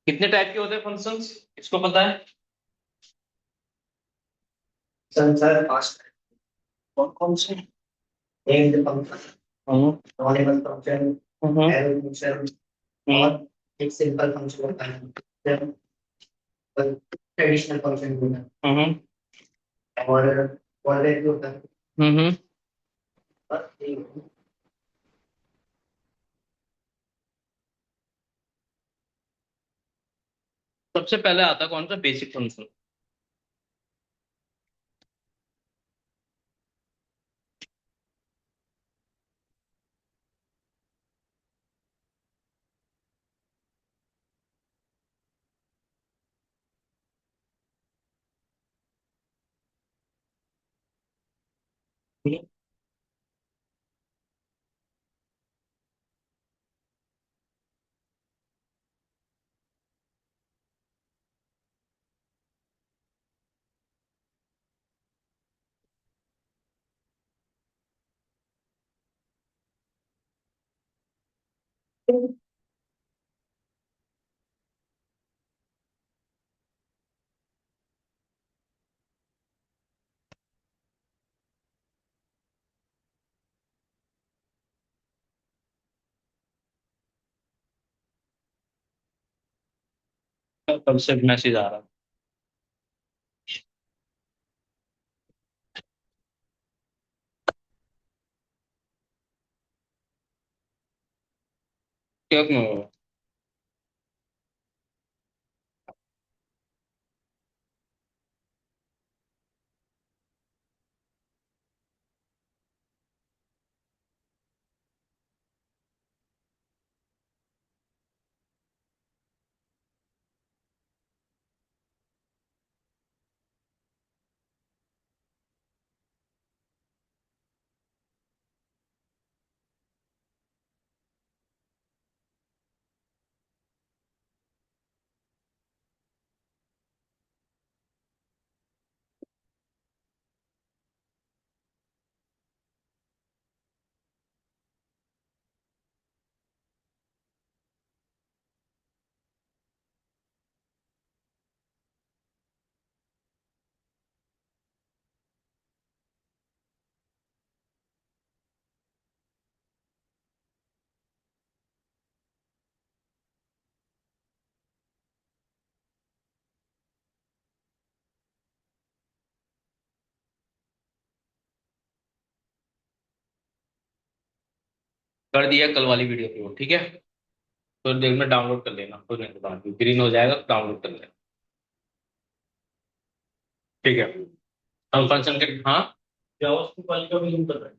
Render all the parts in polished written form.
कितने टाइप के होते हैं फंक्शंस, इसको पता है? संसार पास्ट कौन कौन से नेम्ड फंक्शन, हम्म। नॉनेबल फंक्शन, हम्म। एरो फंक्शन हम्म। और एक सिंपल फंक्शन होता है, ट्रेडिशनल फंक्शन होता हम्म। है और ऑलरेडी होता है। हम्म। बस ये सबसे पहले आता कौन सा, बेसिक फंक्शन। कब से मैसेज आ रहा है? क्या क्यों हो रहा है? कर दिया कल वाली वीडियो अपलोड, ठीक है। तो देर में डाउनलोड कर लेना, कुछ नहीं तो बाद में ग्रीन हो जाएगा तो डाउनलोड कर लेना। ठीक है। हम फंक्शन के, हाँ, जावास्क्रिप्ट वाली का भी लिंक कर रहा है।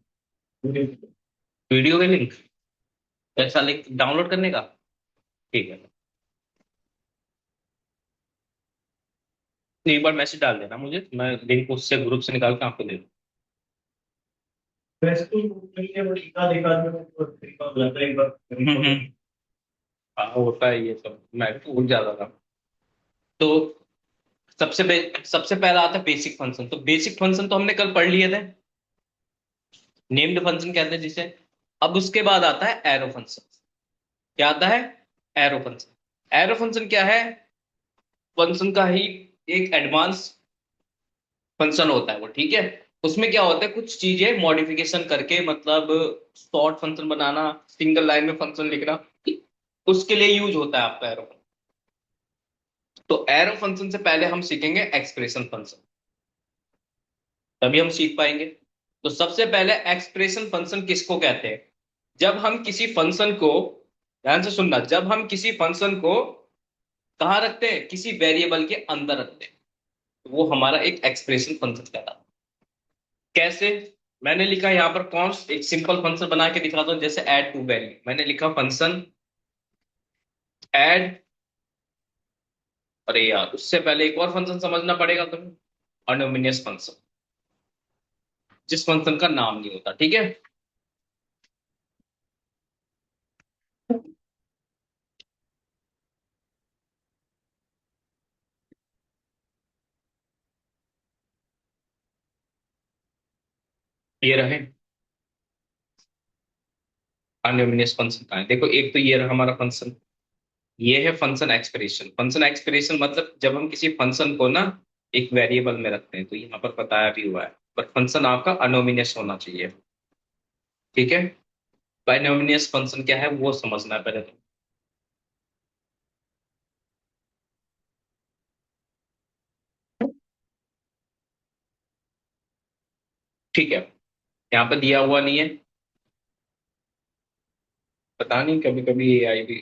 वीडियो के लिंक, ऐसा लिंक डाउनलोड करने का। ठीक है, तो एक बार मैसेज डाल देना मुझे, मैं लिंक उससे ग्रुप से निकाल के आपको दे दूँ। वैसे तो मैंने वो लिखा देखा जो वो तरीका गलत है एक बार हम्म। हाँ होता है ये सब, मैं भी भूल जाता था। तो सबसे पहला आता है बेसिक फंक्शन। तो बेसिक फंक्शन तो हमने कल पढ़ लिए थे, नेम्ड फंक्शन कहते हैं जिसे। अब उसके बाद आता है एरो फंक्शन। क्या आता है? Arrow function. एरो फंक्शन क्या है? फंक्शन का ही एक एडवांस फंक्शन होता है वो, ठीक है। उसमें क्या होता है, कुछ चीजें मॉडिफिकेशन करके, मतलब शॉर्ट फंक्शन बनाना, सिंगल लाइन में फंक्शन लिखना, उसके लिए यूज होता है आपका एरो। तो एरो फंक्शन से पहले हम सीखेंगे एक्सप्रेशन फंक्शन, तभी हम सीख पाएंगे। तो सबसे पहले एक्सप्रेशन फंक्शन किसको कहते हैं? जब हम किसी फंक्शन को, ध्यान से सुनना, जब हम किसी फंक्शन को कहाँ रखते हैं, किसी वेरिएबल के अंदर रखते हैं, तो वो हमारा एक एक्सप्रेशन फंक्शन कहलाता है। कैसे? मैंने लिखा यहाँ पर कौन एक सिंपल फंक्शन बना के दिखाता हूँ, जैसे ऐड टू वैल्यू। मैंने लिखा फंक्शन ऐड, अरे यार उससे पहले एक और फंक्शन समझना पड़ेगा तुम्हें, अनोमिनियस फंक्शन, जिस फंक्शन का नाम नहीं होता, ठीक है। ये रहे अनोमिनियस फंक्शन का है। देखो एक तो ये रहा हमारा फंक्शन, ये है फंक्शन एक्सप्रेशन। फंक्शन एक्सप्रेशन मतलब जब हम किसी फंक्शन को ना एक वेरिएबल में रखते हैं, तो यहाँ पर बताया भी हुआ है, पर फंक्शन आपका अनोमिनियस होना चाहिए। ठीक है, बाइनोमिनियस फंक्शन क्या है वो समझना है पहले तो। ठीक है, यहाँ पर दिया हुआ नहीं है, पता नहीं कभी कभी एआई भी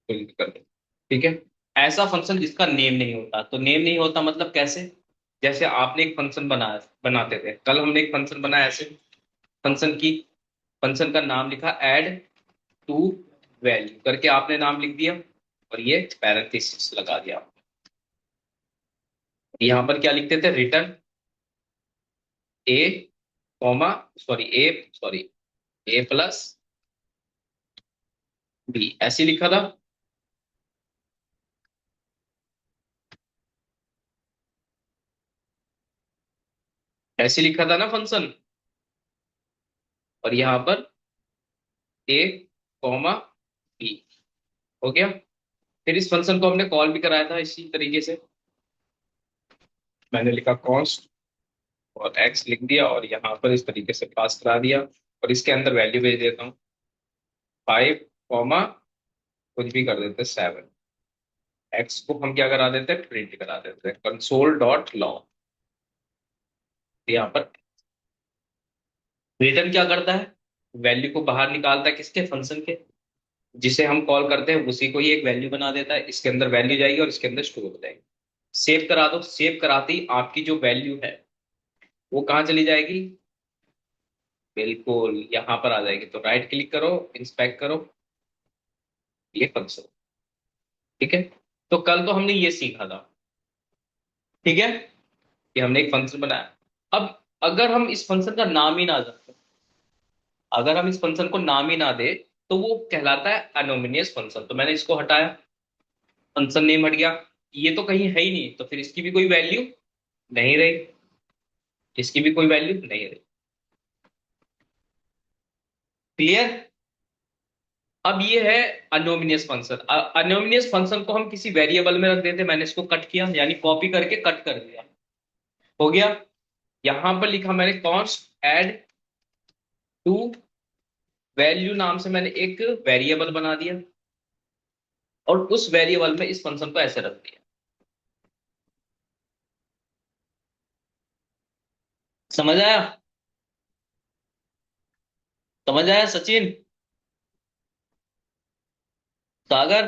कोई कर दे। ठीक है, ऐसा फंक्शन जिसका नेम नहीं होता, तो नेम नहीं होता मतलब कैसे? जैसे आपने एक फंक्शन बनाया, बनाते थे कल हमने एक फंक्शन बनाया ऐसे, फंक्शन की, फंक्शन का नाम लिखा ऐड टू वैल्यू करके आपने नाम लिख दिया, और ये पैरेंथेसिस लगा दिया। यहाँ पर क्या लिखते थे, रिटर्न ए कॉमा, सॉरी ए प्लस बी, ऐसे ही लिखा था। ऐसे लिखा था ना फंक्शन, और यहाँ पर ए कॉमा बी, हो गया। फिर इस फंक्शन को हमने कॉल भी कराया था इसी तरीके से, मैंने लिखा कॉन्स्ट और एक्स लिख दिया, और यहाँ पर इस तरीके से पास करा दिया, और इसके अंदर वैल्यू भेज देता हूँ 5 कॉमा कुछ भी कर देते 7। एक्स को हम क्या करा देते हैं, प्रिंट करा देते हैं कंसोल डॉट लॉग। यहाँ पर रिटर्न क्या करता है, वैल्यू को बाहर निकालता है किसके, फंक्शन के, जिसे हम कॉल करते हैं उसी को ही एक वैल्यू बना देता है, इसके अंदर वैल्यू जाएगी और इसके अंदर स्टोर हो जाएगी। सेव करा दो, सेव कराते ही आपकी जो वैल्यू है वो कहाँ चली जाएगी, बिल्कुल यहाँ पर आ जाएगी। तो राइट क्लिक करो, इंस्पेक्ट करो, ये फंक्शन। ठीक है, तो कल तो हमने ये सीखा था। ठीक है, कि हमने एक फंक्शन बनाया। अब अगर हम इस फंक्शन का नाम ही ना रखें, अगर हम इस फंक्शन को नाम ही ना दे, तो वो कहलाता है अनोमिनियस फंक्शन। तो मैंने इसको हटाया, फंक्शन नेम हट गया, ये तो कहीं है ही नहीं, तो फिर इसकी भी कोई वैल्यू नहीं रही, इसकी भी कोई वैल्यू नहीं रही। क्लियर? अब ये है अनोमिनियस फंक्शन। अनोमिनियस फंक्शन को हम किसी वेरिएबल में रख देते, मैंने इसको कट किया, यानी कॉपी करके कट कर दिया, हो गया। यहां पर लिखा मैंने कॉन्स्ट ऐड टू वैल्यू नाम से मैंने एक वेरिएबल बना दिया, और उस वेरिएबल में इस फंक्शन को ऐसे रख दिया। समझ आया? समझ आया सचिन, सागर?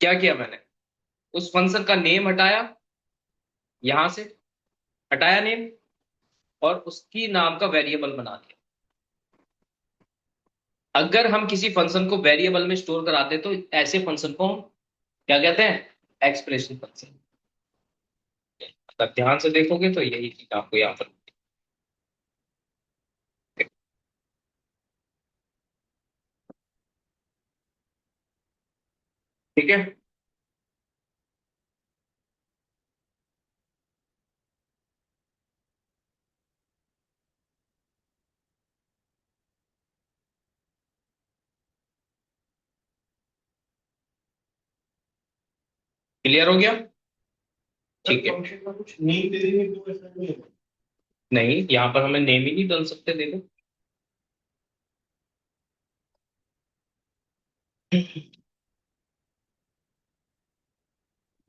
क्या किया मैंने, उस फंक्शन का नेम हटाया, यहां से हटाया नेम, और उसकी नाम का वेरिएबल बना दिया। अगर हम किसी फंक्शन को वेरिएबल में स्टोर कराते तो ऐसे फंक्शन को हम क्या कहते हैं, एक्सप्रेशन फंक्शन। अगर ध्यान से देखोगे तो यही चीज आपको यहाँ पर, ठीक है। क्लियर हो गया? ठीक है, फंक्शन का कुछ नेम दे देंगे तो ऐसा नहीं है। नहीं यहाँ पर हमें नेम ही नहीं डाल सकते, देखो।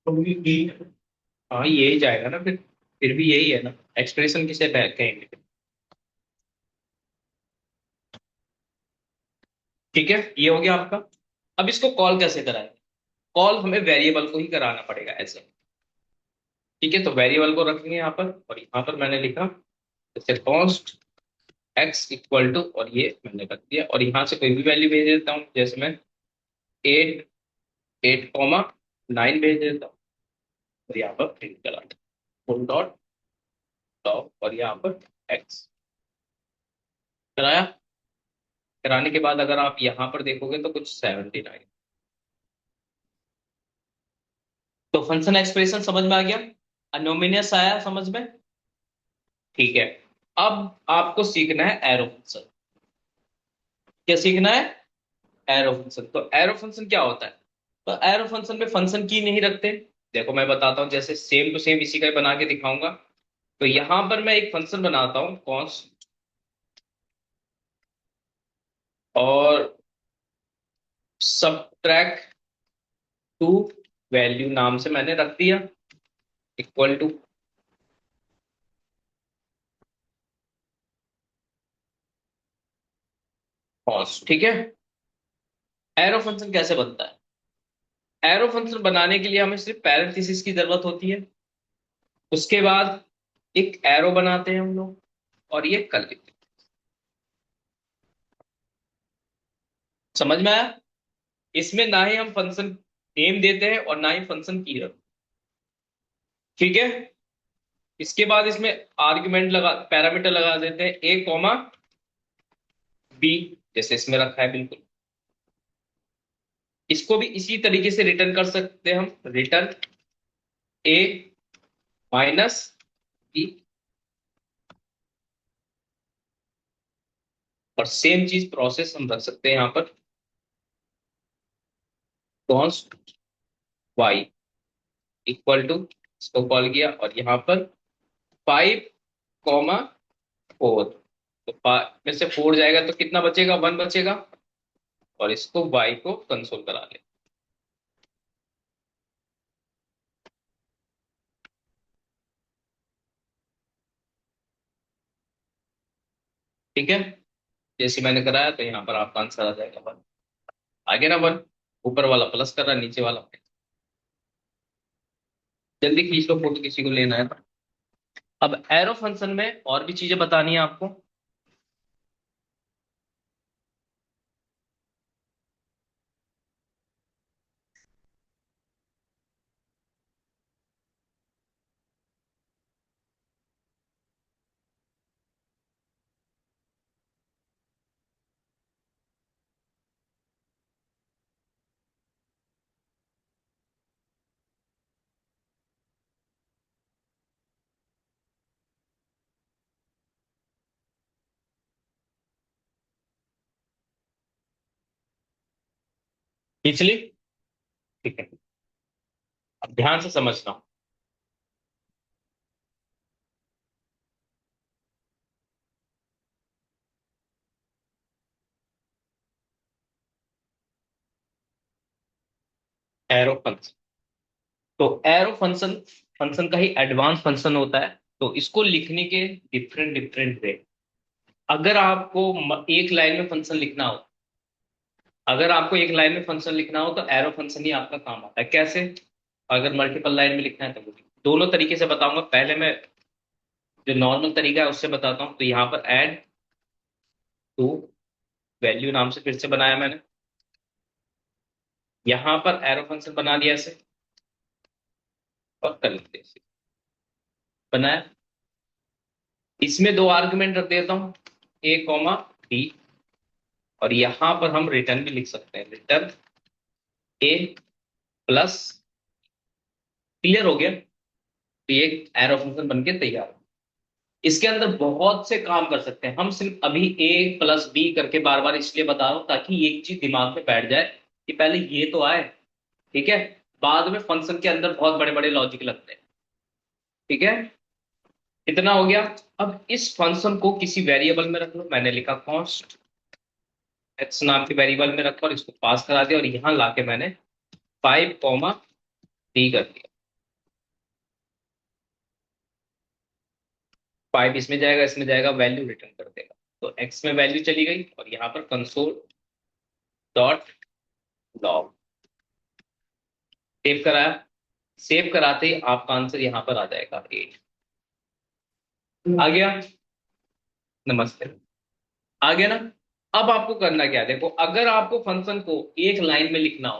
तो ये एक हाँ यही जाएगा ना फिर भी यही है ना, एक्सप्रेशन किसे कहेंगे। ठीक है, ये हो गया आपका। अब इसको कॉल कैसे कराएं, कॉल हमें वेरिएबल को ही कराना पड़ेगा ऐसे। ठीक है, तो वेरिएबल को रखेंगे यहाँ पर, और यहाँ पर मैंने लिखा जैसे कॉस्ट एक्स इक्वल टू, और ये मैंने रख दिया, और यहाँ से कोई भी वैल्यू भेज देता हूँ, जैसे मैं 8 8,9 भेज देता हूँ, और यहाँ पर प्रिंट करा फुल डॉट टॉप, और यहाँ पर एक्स कराया। कराने के बाद अगर आप यहाँ पर देखोगे तो कुछ 79। तो फंक्शन एक्सप्रेशन समझ में आ गया। अनोमिनियस आया समझ में? ठीक है। अब आपको सीखना है एरो फंक्शन। क्या सीखना है? Arrow function. तो एरो फंक्शन क्या होता है? तो एरो फंक्शन में फंक्शन की नहीं रखते। देखो मैं बताता हूं, जैसे सेम टू सेम इसी का ही बना के दिखाऊंगा। तो यहां पर मैं एक फंक्शन बनाता हूं कॉन्स, और सब्ट्रैक्ट टू वैल्यू नाम से मैंने रख दिया, इक्वल टू कॉन्स। ठीक है। एरो फंक्शन कैसे बनता है? एरो फंक्शन बनाने के लिए हमें सिर्फ पैरेंथेसिस की जरूरत होती है। उसके बाद एक एरो बनाते हैं हम लोग, और ये कर लेते हैं। समझ में आया? इसमें ना ही हम फंक्शन नेम देते हैं और ना ही फंक्शन की रखते। ठीक है। इसके बाद इसमें आर्गुमेंट लगा, पैरामीटर लगा देते हैं ए कॉमा बी, जैसे इसमें रखा है बिल्कुल। इसको भी इसी तरीके से रिटर्न कर सकते हैं हम, रिटर्न ए माइनस बी। और सेम चीज प्रोसेस हम रख सकते हैं यहां पर, कॉन्स्ट वाई इक्वल टू, इसको कॉल किया, और यहां पर 5 कॉमा 4। तो 5 में से 4 जाएगा तो कितना बचेगा? 1 बचेगा। और इसको वाई को कंसोल करा ले। ठीक है। जैसे मैंने कराया तो यहाँ पर आपका आंसर आ जाएगा 1। आगे ना 1, ऊपर वाला प्लस कर रहा है, नीचे वाला। जल्दी खींच लो फोटो, किसी को लेना है तो। अब एरो फंक्शन में और भी चीजें बतानी है आपको। खींच ली? ठीक है। अब ध्यान से समझना। एरो फंक्शन, तो एरो फंक्शन फंक्शन का ही एडवांस फंक्शन होता है। तो इसको लिखने के डिफरेंट डिफरेंट वे। अगर आपको एक लाइन में फंक्शन लिखना हो, अगर आपको एक लाइन में फंक्शन लिखना हो तो एरो फंक्शन ही आपका काम आता है। कैसे? अगर मल्टीपल लाइन में लिखना है तो दोनों तरीके से बताऊंगा। पहले मैं जो नॉर्मल तरीका है उससे बताता हूँ। तो यहाँ पर ऐड टू वैल्यू नाम से फिर से बनाया मैंने, यहां पर एरो फंक्शन बना दिया ऐसे, और कर लेते हैं इसे। बनाया। इसमें 2 आर्गुमेंट रख देता हूं, ए कॉमा बी। और यहां पर हम रिटर्न भी लिख सकते हैं, रिटर्न ए प्लस। क्लियर हो गया? तो ये एरो फंक्शन बन के तैयार है। इसके अंदर बहुत से काम कर सकते हैं हम। सिर्फ अभी ए प्लस बी करके बार बार इसलिए बता रहा हूं ताकि एक चीज दिमाग में बैठ जाए कि पहले ये तो आए। ठीक है। बाद में फंक्शन के अंदर बहुत बड़े बड़े लॉजिक लगते हैं। ठीक है। इतना हो गया। अब इस फंक्शन को किसी वेरिएबल में रख लो। मैंने लिखा कॉन्स्ट, एक्स नाम के वेरिएबल में रखा और इसको पास करा दिया, और यहां लाके मैंने 5 कॉमा 3 कर दिया। 5 इसमें जाएगा, इसमें जाएगा, वैल्यू रिटर्न कर देगा। तो एक्स में वैल्यू चली गई, और यहाँ पर कंसोल डॉट लॉग सेव कराया। सेव कराते ही आपका आंसर यहाँ पर आ जाएगा 8। आ गया? नमस्ते। आ गया ना? अब आपको करना क्या है, देखो अगर आपको फंक्शन को एक लाइन में लिखना हो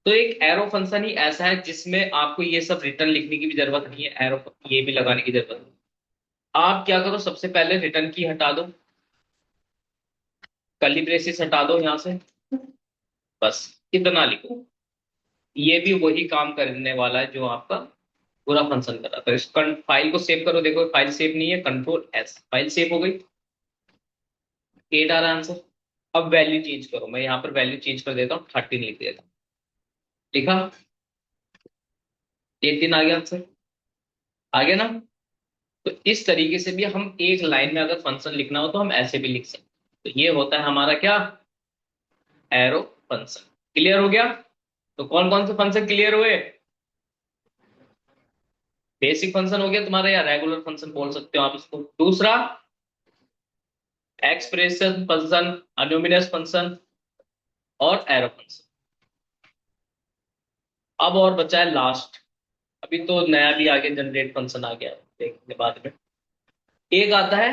तो एक एरो फंक्शन ही ऐसा है जिसमें आपको ये सब रिटर्न लिखने की भी जरूरत नहीं है, एरो ये भी लगाने की जरूरत नहीं। आप क्या करो, सबसे पहले रिटर्न की हटा दो, कर्ली ब्रेसेस हटा दो यहां से, बस इतना लिखो। ये भी वही काम करने वाला है जो आपका पूरा फंक्शन कर रहा था। इस फाइल को सेव करो, देखो फाइल सेव नहीं है, कंट्रोल एस, फाइल सेव हो गई। 8 आ रहा आंसर। अब वैल्यू चेंज करो, मैं यहाँ पर वैल्यू चेंज कर देता हूँ, 13 लिख देता हूँ। लिखा, 18 आ गया आंसर। आ गया ना? तो इस तरीके से भी हम एक लाइन में अगर फंक्शन लिखना हो तो हम ऐसे भी लिख सकते हैं। तो ये होता है हमारा क्या, एरो फंक्शन। क्लियर हो गया? तो कौन कौन से फंक्शन क्लियर हुए? बेसिक फंक्शन हो गया तुम्हारा, या रेगुलर फंक्शन बोल सकते हो आप इसको। दूसरा एक्सप्रेशन फंक्शन, अनोमिनस फंक्शन और एरो फंक्शन। अब और बचा है लास्ट। अभी तो नया भी आ गया, जनरेट फंक्शन आ गया, देखेंगे बाद में। एक आता है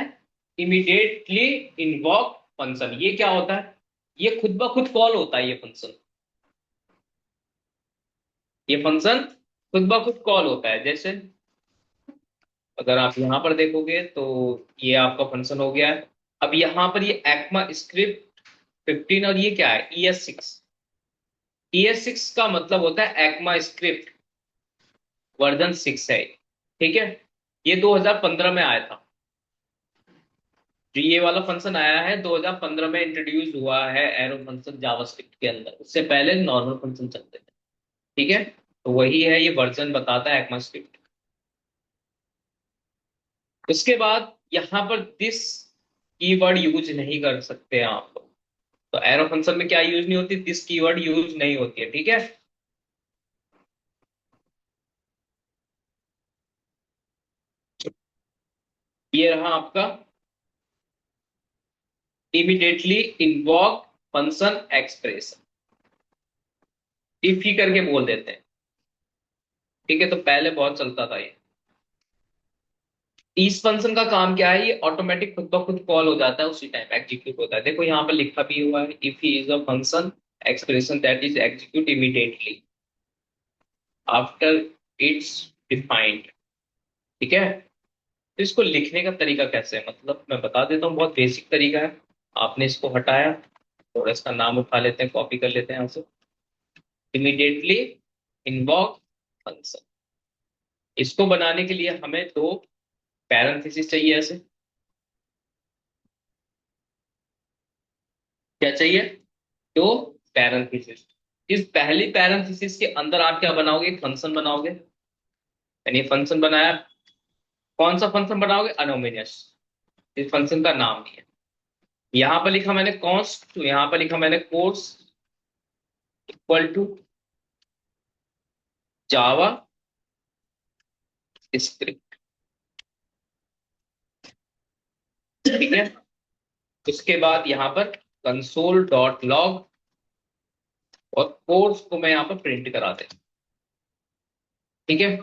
इमीडिएटली इन्वॉक फंक्शन। ये क्या होता है? ये खुद ब खुद कॉल होता है ये फंक्शन। ये फंक्शन खुद ब खुद कॉल होता है। जैसे अगर आप यहां पर देखोगे तो ये आपका फंक्शन हो गया है। अब यहां पर ये एक्मा स्क्रिप्ट 15 और ये क्या है, ES6। ES6 का मतलब होता है एक्मा स्क्रिप्ट वर्जन 6 है। ठीक है, ये 2015 में आया था। जो ये वाला फंक्शन आया है 2015 में इंट्रोड्यूस हुआ है एरो फंक्शन जावास्क्रिप्ट के अंदर। उससे पहले नॉर्मल फंक्शन चलते थे। ठीक है, तो वही है, ये वर्जन बताता है एक्मा स्क्रिप्ट। उसके बाद यहां पर दिस कीवर्ड यूज नहीं कर सकते आप लोग। तो एरो फंक्शन में क्या यूज नहीं होती, दिस कीवर्ड यूज नहीं होती है। ठीक है, ये रहा आपका immediately invoke function expression. If ही करके बोल देते हैं। ठीक है, तो पहले बहुत चलता था ये। इस फंक्शन का काम क्या है, ये ऑटोमेटिक खुद ब खुद कॉल हो जाता है, उसी टाइम एग्जीक्यूट होता है। देखो यहाँ पर लिखा भी हुआ है, if he is a function expression that is execute immediately after it's defined. ठीक है, तो इसको लिखने का तरीका कैसे है, मतलब मैं बता देता हूँ, बहुत बेसिक तरीका है। आपने इसको हटाया, थोड़ा इसका नाम उठा लेते हैं, कॉपी कर लेते हैं यहाँ से। इमीडिएटली इन्वॉक फंक्शन, इसको बनाने के लिए हमें दो पैरेंथेसिस चाहिए ऐसे। क्या चाहिए? दो पैरेंथेसिस। इस पहली पैरेंथेसिस के अंदर आप क्या बनाओगे, एक फंक्शन बनाओगे। यानी फंक्शन बनाया, कौन सा फंक्शन बनाओगे, अनोमिनियस। इस फंक्शन का नाम नहीं है। यहां पर लिखा मैंने कॉन्स्ट, तो यहां पर लिखा मैंने course equal to JavaScript. ठीक है, उसके बाद यहां पर कंसोल डॉट लॉग, और कोर्स को मैं यहां पर प्रिंट करा दे। ठीक है,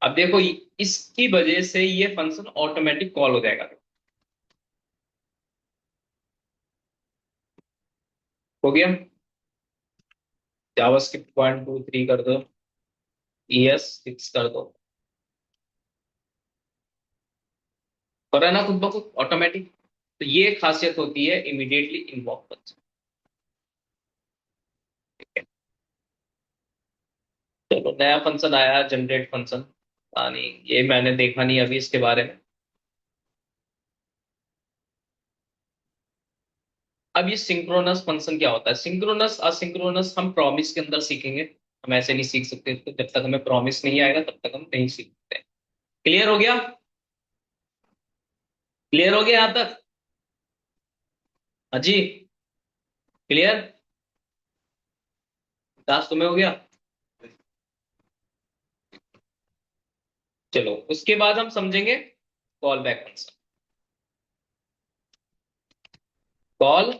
अब देखो इसकी वजह से ये फंक्शन ऑटोमेटिक कॉल हो जाएगा। हो गया, जावास्क्रिप्ट 1 2 3 कर दो, ES6 कर दो, हो रहा है ना खुद ब खुद ऑटोमेटिक। तो ये खासियत होती है इमीडिएटली इन्वॉक फंक्शन। चलो नया फंक्शन आया, जनरेट फंक्शन। नहीं, ये मैंने देखा नहीं अभी इसके बारे में। अब ये सिंक्रोनस फंक्शन क्या होता है, सिंक्रोनस असिंक्रोनस हम प्रॉमिस के अंदर सीखेंगे। हम ऐसे नहीं सीख सकते, तो जब तक हमें प्रॉमिस नहीं आएगा तब तक हम नहीं सीख सकते। क्लियर हो गया? क्लियर हो गया यहां तक? हाँ जी, क्लियर। दास तुम्हें हो गया? चलो उसके बाद हम समझेंगे call back function. Call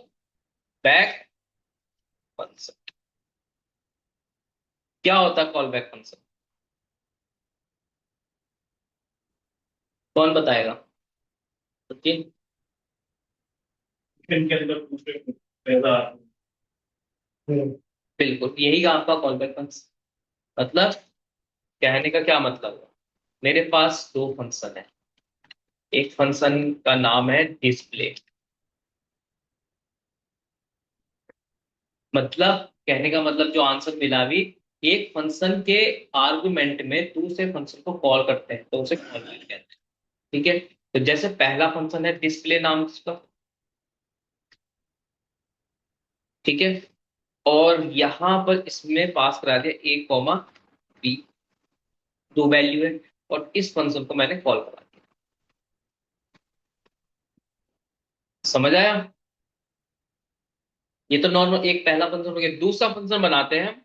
back function क्या होता है, कॉल बैक फंक्शन कौन बताएगा? ओके, इनके अंदर दूसरे पैदा बिल्कुल यही आपका कॉल बैक फंक्शन। मतलब कहने का क्या मतलब है, मेरे पास दो फंक्शन है। एक फंक्शन का नाम है डिस्प्ले, मतलब कहने का मतलब जो आंसर मिला भी एक फंक्शन के आर्गुमेंट में दूसरे फंक्शन को कॉल करते हैं तो उसे कॉल बैक कहते हैं। ठीक है, तो जैसे पहला फंक्शन है डिस्प्ले नाम का। ठीक है, और यहां पर इसमें पास करा दिया ए कॉमा बी, दो वैल्यू है, और इस फंक्शन को मैंने कॉल करा दिया। समझ आया? ये तो नॉर्मल एक पहला फंक्शन हो गया। दूसरा फंक्शन बनाते हैं।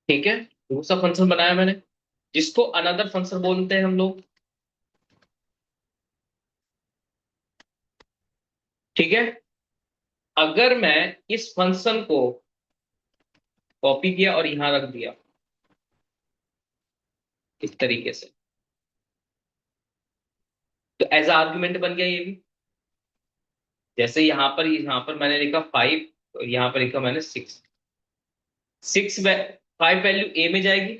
ठीक है, दूसरा फंक्शन बनाया मैंने, जिसको अनदर फंक्शन बोलते हैं हम लोग। ठीक है, अगर मैं इस फंक्शन को कॉपी किया और यहां रख दिया इस तरीके से, तो एज आर्ग्यूमेंट बन गया ये भी। जैसे यहां पर मैंने लिखा 5, और यहां पर लिखा मैंने 6। 5 वैल्यू ए में जाएगी,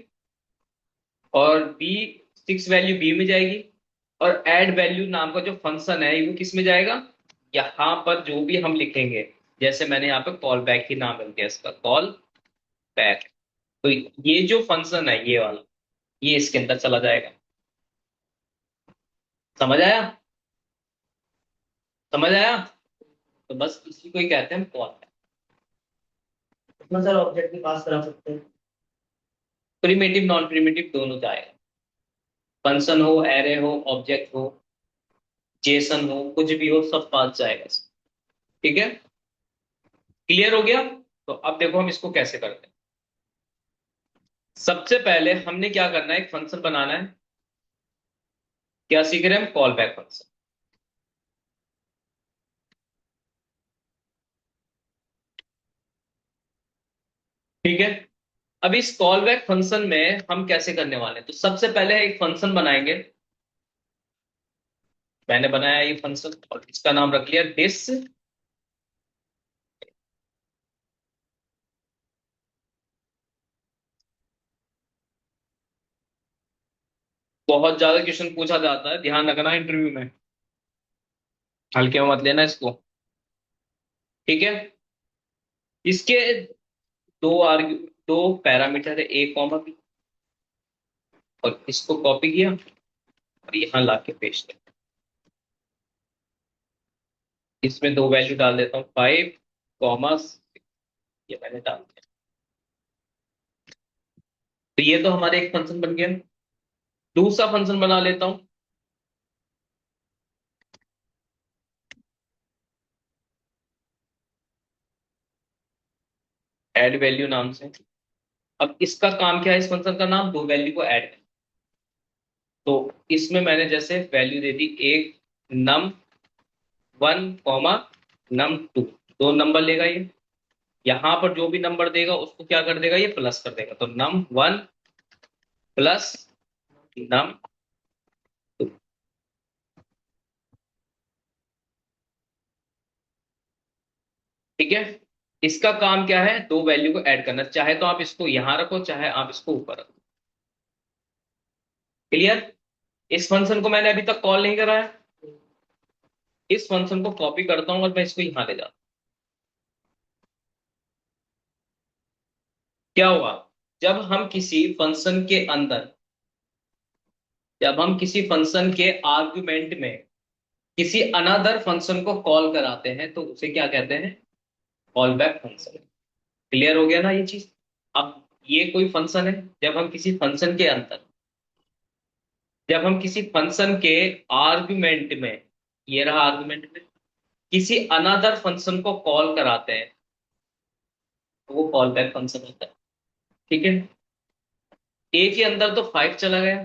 और बी 6 वैल्यू बी में जाएगी, और ऐड वैल्यू नाम का जो फंक्शन है वो किस में जाएगा? यहां पर जो भी हम लिखेंगे, जैसे मैंने यहाँ पे कॉल बैक ही नाम रख दिया इसका, कॉल बैक। तो ये जो फंक्शन है ये वाला, ये इसके अंदर चला जाएगा। समझ आया? समझ आया? तो बस इसी को ही कहते हैं कॉल बैक। कितना सारा ऑब्जेक्ट भी पास करा सकते हैं? प्रिमिटिव नॉन प्रिमिटिव दोनों जाएगा, फंक्शन हो, एरे हो, ऑब्जेक्ट हो, जेसन हो, कुछ भी हो, सब पास जाएगा इसमें। ठीक है, क्लियर हो गया? तो अब देखो हम इसको कैसे करते हैं। सबसे पहले हमने क्या करना है, एक फंक्शन बनाना है। क्या सीख रहे हैं हम? Call back function. ठीक है, अब इस कॉल बैक फंक्शन में हम कैसे करने वाले हैं, तो सबसे पहले एक फंक्शन बनाएंगे। मैंने बनाया ये फंक्शन और इसका नाम रख लिया दिस। बहुत ज्यादा क्वेश्चन पूछा जाता है, ध्यान रखना इंटरव्यू में, हल्के में मत लेना इसको। ठीक है, इसके दो पैरामीटर है, ए कॉमा बी, और इसको कॉपी किया और यहाँ ला के पेस्ट किया। इसमें दो वैल्यू डाल देता हूँ, 5 कॉमा 6, ये मैंने डाल दिया। तो ये तो हमारे एक फंक्शन बन गया। दूसरा फंक्शन बना लेता हूँ, ऐड वैल्यू नाम से। अब इसका काम क्या है, इस फंक्शन का नाम दो वैल्यू को ऐड। तो इसमें मैंने जैसे वैल्यू दे दी एक, num1 num2, दो नंबर लेगा ये। यहां पर जो भी नंबर देगा उसको क्या कर देगा, ये प्लस कर देगा, तो num1 प्लस num2। ठीक है, इसका काम क्या है, दो वैल्यू को ऐड करना। चाहे तो आप इसको यहां रखो, चाहे आप इसको ऊपर रखो। क्लियर? इस फंक्शन को मैंने अभी तक कॉल नहीं करा है। इस फंक्शन को कॉपी करता हूं और मैं इसको यहां ले जाता हूं। क्या हुआ, जब हम किसी फंक्शन के अंदर, जब हम किसी फंक्शन के आर्गुमेंट में किसी अनदर फंक्शन को कॉल कराते हैं तो उसे क्या कहते हैं? Call back function. क्लियर हो गया ना ये चीज? अब ये कोई फंक्शन है, जब हम किसी फंक्शन के अंदर, जब हम किसी फंक्शन के आर्गुमेंट में, ये रहा आर्गुमेंट में, किसी अनदर फंक्शन को कॉल कराते हैं तो वो कॉल बैक फंक्शन होता है। ठीक है, ए के अंदर तो 5 चला गया,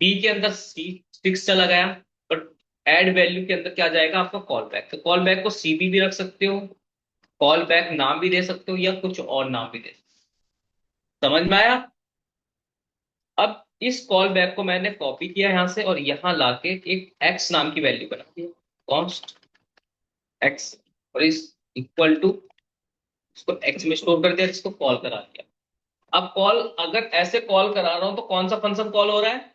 बी के अंदर 6 चला गया, बट एड वैल्यू के अंदर क्या जाएगा आपका? Call back. तो कॉल बैक को सीबी भी रख सकते हो, कॉल बैक नाम भी दे सकते हो, या कुछ और नाम भी दे सकते हो। समझ में आया? अब इस कॉल बैक को मैंने कॉपी किया यहां से और यहां लाके एक एक्स नाम की वैल्यू बना दी, कॉन्स्ट एक्स, और इस इक्वल टू, इसको एक्स में स्टोर कर दिया, इसको कॉल करा दिया। अब कॉल, अगर ऐसे कॉल करा रहा हूं तो कौन सा फंक्शन कॉल हो रहा है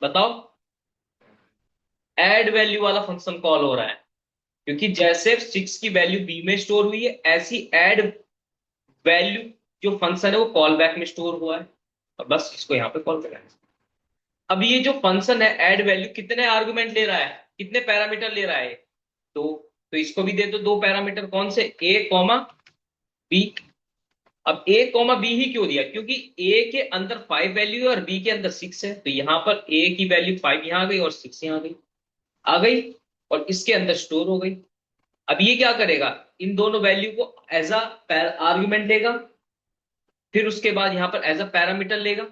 बताओ? ऐड वैल्यू वाला फंक्शन कॉल हो रहा है, क्योंकि जैसे 6 की वैल्यू बी में स्टोर हुई है, ऐसी ऐड वैल्यू जो फंक्शन है वो कॉल बैक में स्टोर हुआ है, और बस इसको यहाँ पे कॉल करें। अब ये जो फंक्शन है ऐड वैल्यू, कितने आर्गुमेंट ले रहा है, कितने पैरामीटर ले रहा है? तो इसको भी दे दो दो पैरामीटर, कौन से, ए कॉमा बी। अब ए कॉमा बी ही क्यों दिया, क्योंकि ए के अंदर 5 वैल्यू है और बी के अंदर 6 है, तो यहां पर ए की वैल्यू 5 यहां आ गई और 6 यहां आ गई, और इसके अंदर स्टोर हो गई। अब ये क्या करेगा, इन दोनों वैल्यू को एज अ आर्ग्यूमेंट लेगा, फिर उसके बाद यहां पर एज अ पैरामीटर लेगा,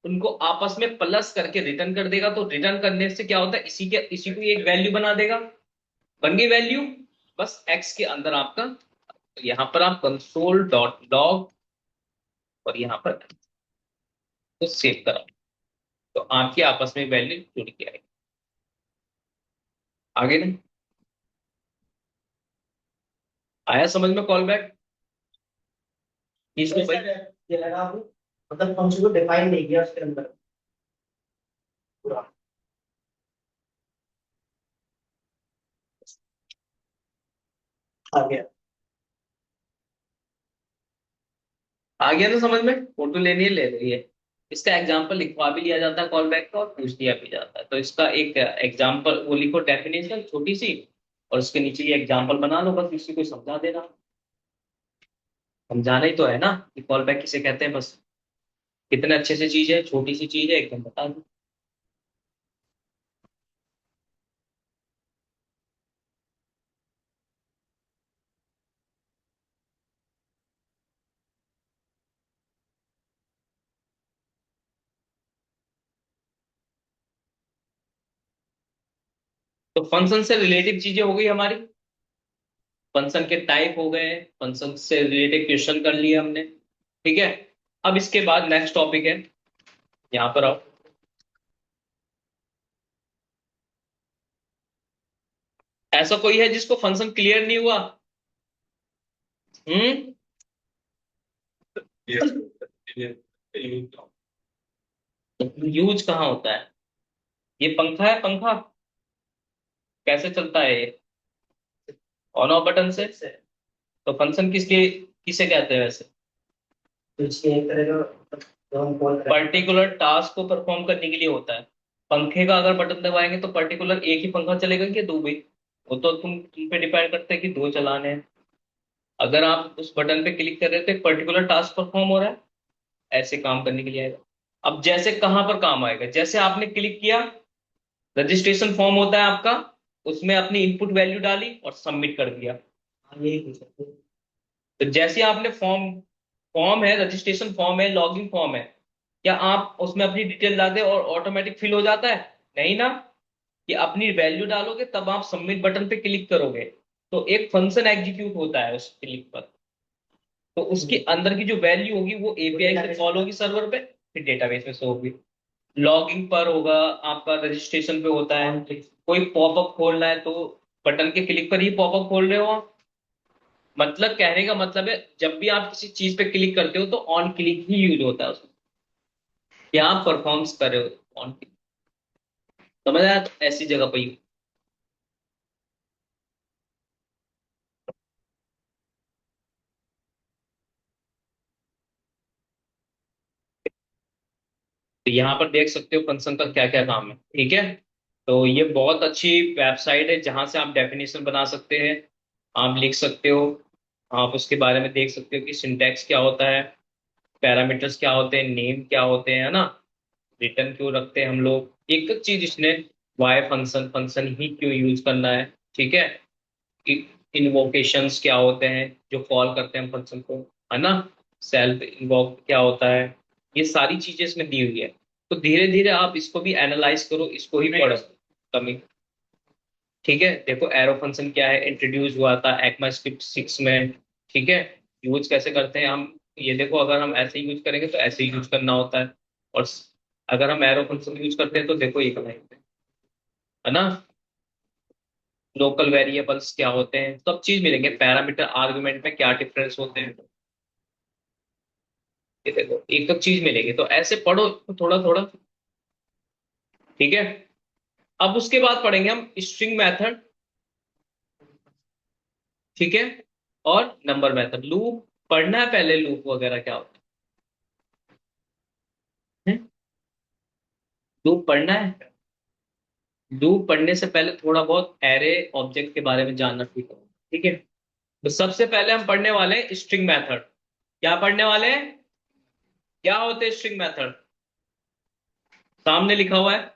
उनको आपस में प्लस करके रिटर्न कर देगा। तो रिटर्न करने से क्या होता है, इसी को एक वैल्यू बना देगा, बन गई वैल्यू। बस एक्स के अंदर आपका, तो यहां पर आप कंसोल डॉट लॉग और यहां पर तो सेव करा, तो आपकी आपस में वैल्यू जुड़ के आएगी। आगे नहीं आया समझ में कॉल बैक? इसको भाई, ये लगा आपने, मतलब फंक्शन को डिफाइन नहीं किया उसके अंदर पूरा। आ गया। आ गया ना समझ में? फोटो लेनी है ले रही है, इसका एग्जाम्पल लिखवा भी लिया जाता है कॉल बैक का, और पूछ दिया भी जाता है। तो इसका एक एग्जाम्पल वो लिखो, डेफिनेशन छोटी सी, और उसके नीचे ये एग्जाम्पल बना लो, बस इसी को समझा देना। समझाना ही तो है ना कि कॉल बैक किसे कहते हैं, बस कितने अच्छे से चीज है, छोटी सी चीज है, एकदम बता दो। तो फंक्शन से रिलेटेड चीजें हो गई हमारी, फंक्शन के टाइप हो गए, फंक्शन से रिलेटेड क्वेश्चन कर लिया हमने, ठीक है। अब इसके बाद नेक्स्ट टॉपिक है, यहाँ पर आओ। ऐसा कोई है जिसको फंक्शन क्लियर नहीं हुआ? हम्म। यूज कहाँ होता है? ये पंखा है, पंखा कैसे चलता है ये? ऑन ऑफ बटन से। तो फंक्शन किसके किसे कहते हैं वैसे? तो इसके एक तरह का जो हम कॉल करें। पर्टिकुलर टास्क को परफॉर्म करने के लिए होता है। पंखे का अगर बटन दबाएंगे तो पर्टिकुलर एक ही पंखा चलेगा कि दो भी? वो तो तुम पे डिपेंड करता है कि दो चलाने हैं। अगर आप उस बटन पे क्लिक कर रहे हो तो एक पर्टिकुलर टास्क परफॉर्म हो रहा है, ऐसे काम करने के लिए आएगा। अब जैसे कहां पर काम आएगा, जैसे आपने क्लिक किया, रजिस्ट्रेशन फॉर्म होता है आपका, उसमें अपनी इनपुट वैल्यू डाली और सबमिट कर दिया। हाँ, यही पूछ सकते हैं। तो जैसे आपने फॉर्म, फॉर्म है, रजिस्ट्रेशन फॉर्म है, लॉगिन फॉर्म है, क्या आप उसमें अपनी डिटेल डाल दे और ऑटोमेटिक फिल हो जाता है? नहीं ना, कि अपनी वैल्यू डालोगे तब आप सबमिट बटन पे क्लिक करोगे, तो एक फंक्शन एग्जीक्यूट होता है उस क्लिक पर। तो उसके अंदर की जो वैल्यू होगी वो एपीआई से कॉल होगी सर्वर पे, फिर डेटाबेस में शो होगी। लॉगिंग पर होगा, आपका रजिस्ट्रेशन पे होता है, कोई पॉपअप खोलना है तो बटन के क्लिक पर ही पॉपअप खोल रहे हो आप। मतलब कहने का मतलब है, जब भी आप किसी चीज पे क्लिक करते हो तो ऑन क्लिक ही यूज होता है उसमें, क्या आप परफॉर्म्स कर रहे हो ऑन क्लिक। समझ आया? तो ऐसी जगह पर ही। तो यहाँ पर देख सकते हो फंक्शन का क्या क्या काम है, ठीक है। तो ये बहुत अच्छी वेबसाइट है जहां से आप डेफिनेशन बना सकते हैं, आप लिख सकते हो, आप उसके बारे में देख सकते हो कि सिंटैक्स क्या होता है, पैरामीटर्स क्या होते हैं, नेम क्या होते हैं, है ना, रिटर्न क्यों रखते हैं हम लोग, एक एक चीज इसने, वाई फंक्शन, फंक्शन ही क्यों यूज करना है, ठीक है, इन्वोकेशंस क्या होते हैं जो कॉल करते हैं फंक्शन को, है ना, सेल्फ इन्वोक क्या होता है, ये सारी चीजें इसमें दी हुई है। तो धीरे धीरे आप इसको भी एनालाइज करो, इसको ही पढ़ो कमी, ठीक है। देखो एरो फंक्शन क्या है, इंट्रोड्यूस हुआ था ECMAScript 6 में, ठीक है। यूज कैसे करते हैं हम, ये देखो, अगर हम ऐसे यूज करेंगे तो ऐसे यूज करना होता है, और अगर हम एरो फंक्शन यूज करते हैं तो देखो ये करना है ना। लोकल वेरिएबल्स क्या होते हैं, सब चीज मिलेंगे, पैरामीटर आर्गुमेंट में क्या डिफरेंस होते हैं। ये देखो एक तो चीज मिलेगी, तो ऐसे पढ़ो थोड़ा थोड़ा। ठीक है, अब उसके बाद पढ़ेंगे हम स्ट्रिंग मेथड। ठीक है, और नंबर मेथड। लूप पढ़ना है पहले, लूप वगैरह क्या होता है। लूप पढ़ना है। लूप पढ़ने से पहले थोड़ा बहुत एरे ऑब्जेक्ट के बारे में जानना ठीक है। ठीक है, तो सबसे पहले हम पढ़ने वाले हैं स्ट्रिंग मेथड। क्या पढ़ने वाले हैं? क्या होते हैं स्ट्रिंग मेथड? सामने लिखा हुआ है।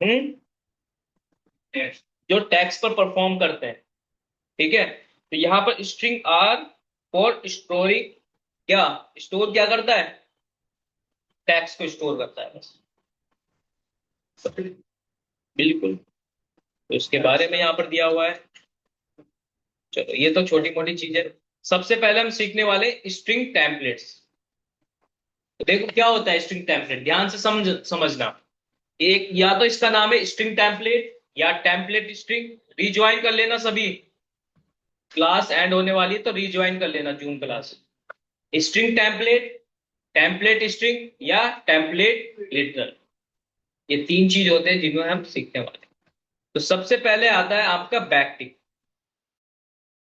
हम्म, जो टैक्स पर परफॉर्म करते हैं। ठीक है, तो यहां पर स्ट्रिंग आर फॉर स्टोरिंग। क्या स्टोर क्या करता है? टैक्स को स्टोर करता है बस। बिल्कुल, तो इसके बारे में यहाँ पर दिया हुआ है। चलो ये तो छोटी मोटी चीज है। सबसे पहले हम सीखने वाले स्ट्रिंग टेम्पलेट्स। तो देखो क्या होता है स्ट्रिंग टेम्पलेट, ध्यान से समझना। एक या तो इसका नाम है स्ट्रिंग टेम्पलेट या टेम्पलेट स्ट्रिंग। रिज्वाइन कर लेना सभी, क्लास एंड होने वाली है तो रिज्वाइन कर लेना zoom class. String template, template string या टेम्पलेट लिटरल, ये तीन चीज होते हैं जिन्हें हम सीखने वाले हैं। तो सबसे पहले आता है आपका बैकटिक।